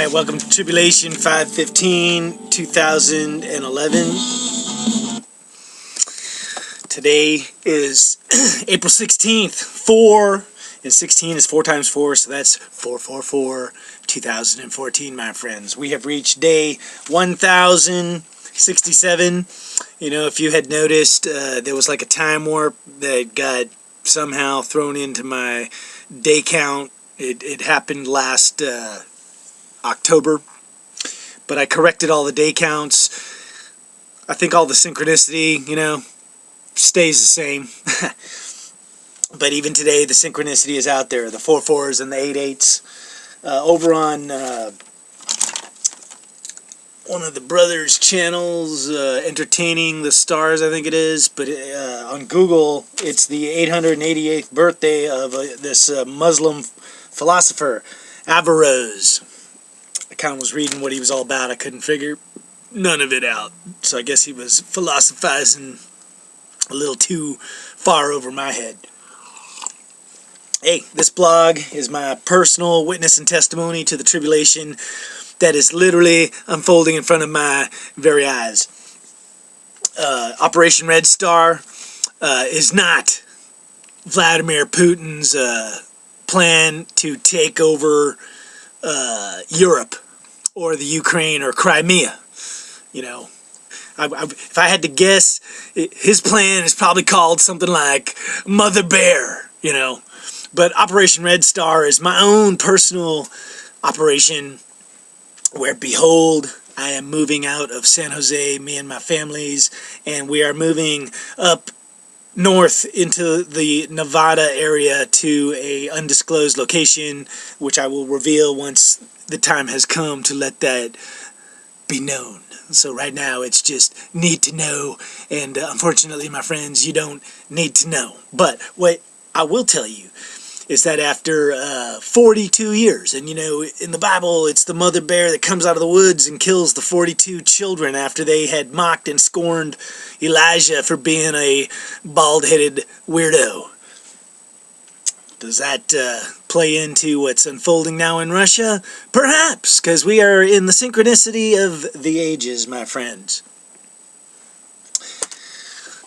Alright, welcome to Tribulation 5/15/2011. Today is April 16th. 4 and 16 is 4 times 4, so that's 4/4/2014, my friends. We have reached day 1067. You know, if you had noticed, there was like a time warp that got somehow thrown into my day count. It happened last October, but I corrected all the day counts. I think all the synchronicity, you know, stays the same. But even today, the synchronicity is out there. The 4/4s and the 8/8s. Over on one of the brothers' channels, Entertaining the Stars, I think it is. But on Google, it's the 888th birthday of this Muslim philosopher, Averroes. I kind of was reading what he was all about. I couldn't figure none of it out. So I guess he was philosophizing a little too far over my head. Hey, this blog is my personal witness and testimony to the tribulation that is literally unfolding in front of my very eyes. Operation Red Star is not Vladimir Putin's plan to take over Europe or the Ukraine or Crimea. You know, if I had to guess, his plan is probably called something like Mother Bear, you know. But Operation Red Star is my own personal operation where, behold, I am moving out of San Jose, me and my families, and we are moving up north into the Nevada area to a undisclosed location, which I will reveal once the time has come to let that be known. So right now it's just need to know, and unfortunately, my friends, you don't need to know. But what I will tell you is that after 42 years, and you know, in the Bible, it's the mother bear that comes out of the woods and kills the 42 children after they had mocked and scorned Elijah for being a bald-headed weirdo. Does that play into what's unfolding now in Russia? Perhaps, because we are in the synchronicity of the ages, my friends.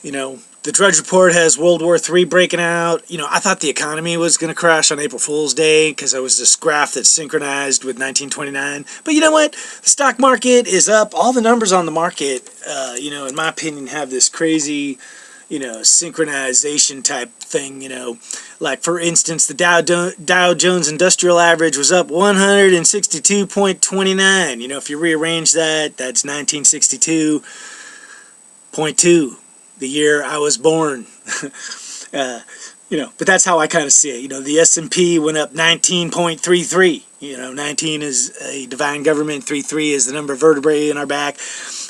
You know, the Drudge Report has World War III breaking out. You know, I thought the economy was going to crash on April Fool's Day because there was this graph that synchronized with 1929. But you know what? The stock market is up. All the numbers on the market, you know, in my opinion, have this crazy, you know, synchronization type thing, you know. Like, for instance, the Dow Jones Industrial Average was up 162.29. You know, if you rearrange that, that's 1962.2. The year I was born. You know, but that's how I kind of see it. You know, the S&P went up 19.33. You know, 19 is a divine government, 33 is the number of vertebrae in our back.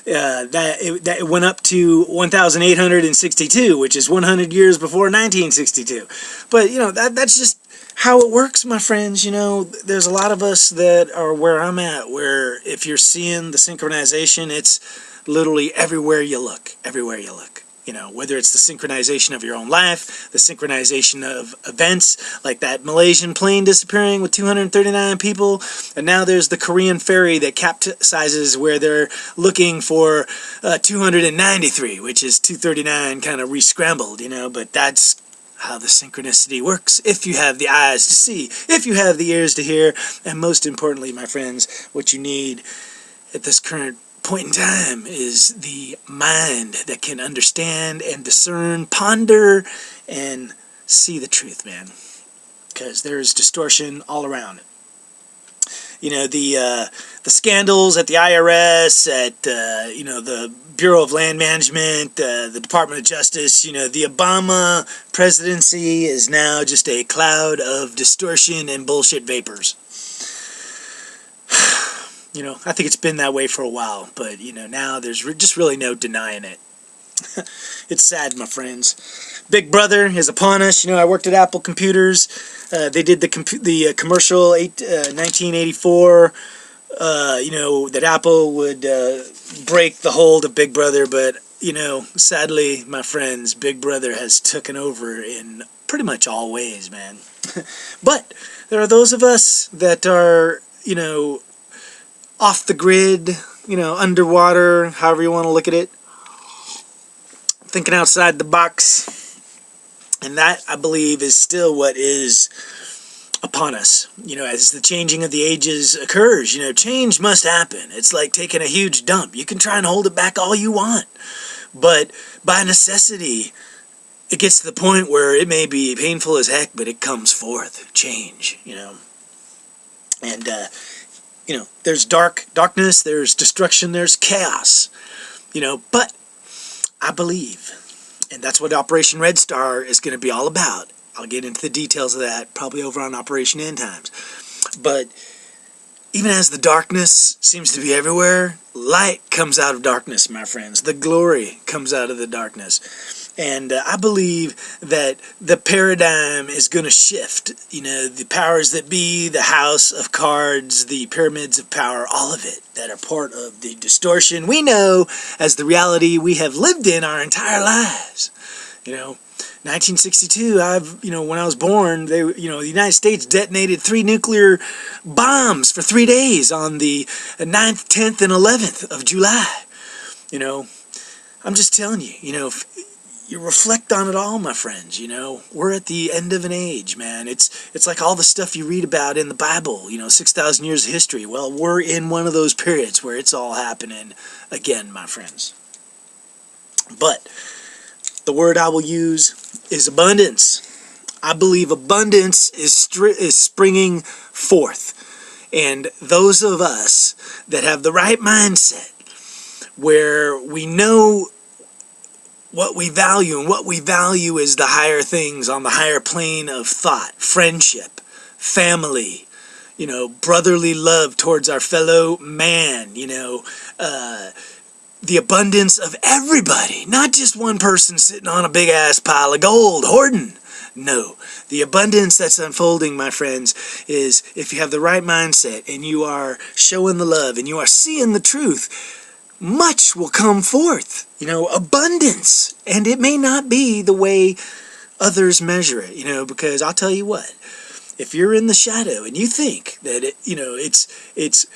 That went up to 1,862, which is 100 years before 1962. But, you know, that's just how it works, my friends. You know, there's a lot of us that are where I'm at, where if you're seeing the synchronization, it's literally everywhere you look, everywhere you look. You know, whether it's the synchronization of your own life, the synchronization of events, like that Malaysian plane disappearing with 239 people, and now there's the Korean ferry that capsizes where they're looking for 293, which is 239 kind of re-scrambled, you know, but that's how the synchronicity works, if you have the eyes to see, if you have the ears to hear, and most importantly, my friends, what you need at this current point in time is the mind that can understand and discern, ponder, and see the truth, man. Because there's distortion all around it. You know, the scandals at the IRS, at you know, the Bureau of Land Management, the Department of Justice. You know, the Obama presidency is now just a cloud of distortion and bullshit vapors. You know, I think it's been that way for a while, but, you know, now there's just really no denying it. It's sad, my friends. Big Brother is upon us. You know, I worked at Apple Computers. They did the commercial 1984, you know, that Apple would break the hold of Big Brother, but, you know, sadly, my friends, Big Brother has taken over in pretty much all ways, man. But there are those of us that are, you know, off the grid, underwater, however you want to look at it. Thinking outside the box. And that, I believe, is still what is upon us. As the changing of the ages occurs, change must happen. It's like taking a huge dump. You can try and hold it back all you want. But by necessity, it gets to the point where it may be painful as heck, but it comes forth. Change, And, there's darkness, there's destruction, there's chaos. But I believe, and that's what Operation Red Star is going to be all about. I'll get into the details of that probably over on Operation End Times. But even as the darkness seems to be everywhere, light comes out of darkness, my friends. The glory comes out of the darkness. And I believe that the paradigm is going to shift. The powers that be, the house of cards, the pyramids of power, all of it that are part of the distortion we know as the reality we have lived in our entire lives. 1962, when I was born, the United States detonated 3 nuclear bombs for 3 days on the 9th, 10th, and 11th of July. I'm just telling you, if you reflect on it all, my friends, we're at the end of an age, man. It's like all the stuff you read about in the Bible, 6,000 years of history. Well, we're in one of those periods where it's all happening again, my friends. But the word I will use is abundance. I believe abundance is springing forth. And those of us that have the right mindset, where we know what we value, and what we value is the higher things on the higher plane of thought, friendship, family, brotherly love towards our fellow man, the abundance of everybody, not just one person sitting on a big ass pile of gold hoarding. No, the abundance that's unfolding, my friends, is if you have the right mindset and you are showing the love and you are seeing the truth, much will come forth. Abundance. And it may not be the way others measure it, because I'll tell you what, if you're in the shadow and you think that it's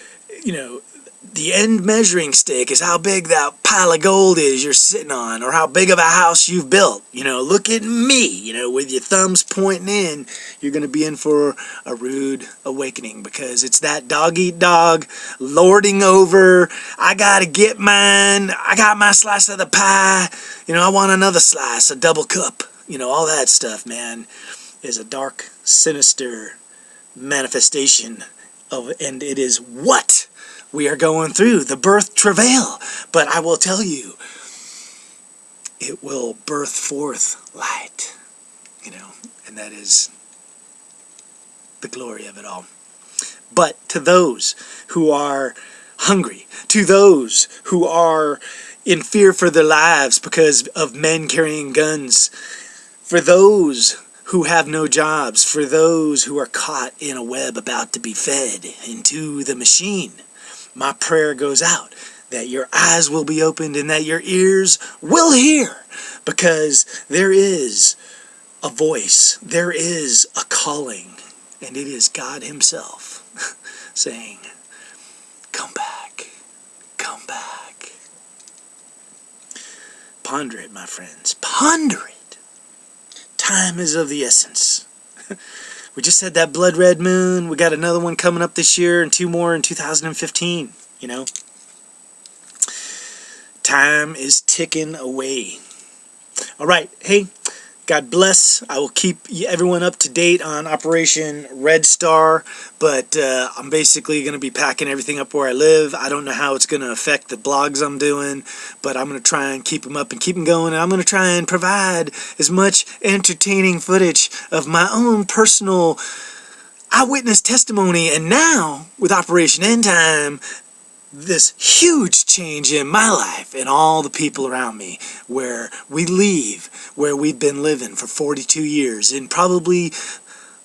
the end measuring stick is how big that pile of gold is you're sitting on, or how big of a house you've built. Look at me, with your thumbs pointing in, you're going to be in for a rude awakening, because it's that dog-eat-dog, lording over, I got to get mine, I got my slice of the pie, I want another slice, a double cup, all that stuff, man, is a dark, sinister manifestation of, and it is what we are going through, the birth travail. But I will tell you, it will birth forth light, and that is the glory of it all. But to those who are hungry, to those who are in fear for their lives because of men carrying guns, for those who have no jobs, for those who are caught in a web about to be fed into the machine, my prayer goes out that your eyes will be opened and that your ears will hear, because there is a voice, there is a calling, and it is God Himself saying, come back, come back. Ponder it, my friends, ponder it. Time is of the essence. We just had that blood red moon. We got another one coming up this year and 2 more in 2015, Time is ticking away. All right. Hey, God bless. I will keep everyone up to date on Operation Red Star, but I'm basically going to be packing everything up where I live. I don't know how it's going to affect the blogs I'm doing, but I'm going to try and keep them up and keep them going, and I'm going to try and provide as much entertaining footage of my own personal eyewitness testimony. And now, with Operation End Time, this huge change in my life and all the people around me, where we leave where we've been living for 42 years in probably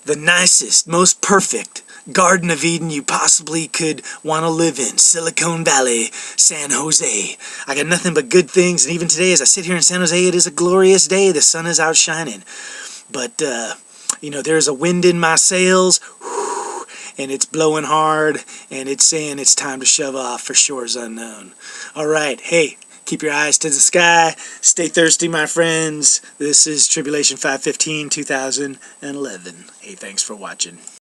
the nicest, most perfect Garden of Eden you possibly could want to live in, Silicon Valley, San Jose. I got nothing but good things, and even today as I sit here in San Jose, it is a glorious day. The sun is out shining, but there's a wind in my sails, and it's blowing hard, and it's saying it's time to shove off for shores unknown. All right, hey, keep your eyes to the sky. Stay thirsty, my friends. This is Tribulation 515, 2011. Hey, thanks for watching.